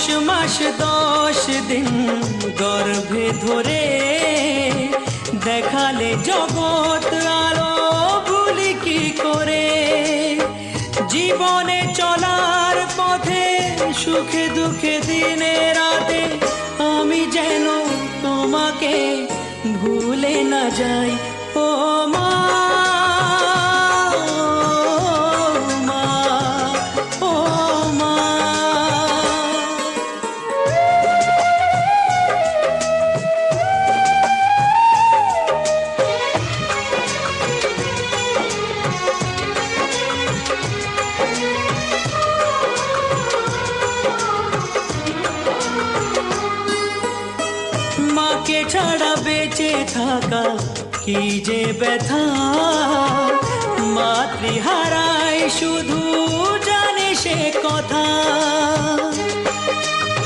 10 মাস 10 দিন গর্ভে ধরে দেখালে জগৎ আলো ভুলি কি করে। জীবনে চলার পথে সুখে দুঃখে দিনে রাতে আমি যেন তোমাকে ভুলে না যাই। ও মা, মাকে ছাড়া বেঁচে থাকা কি যে ব্যথা, মাতৃহারায় শুধু জানে সে কথা।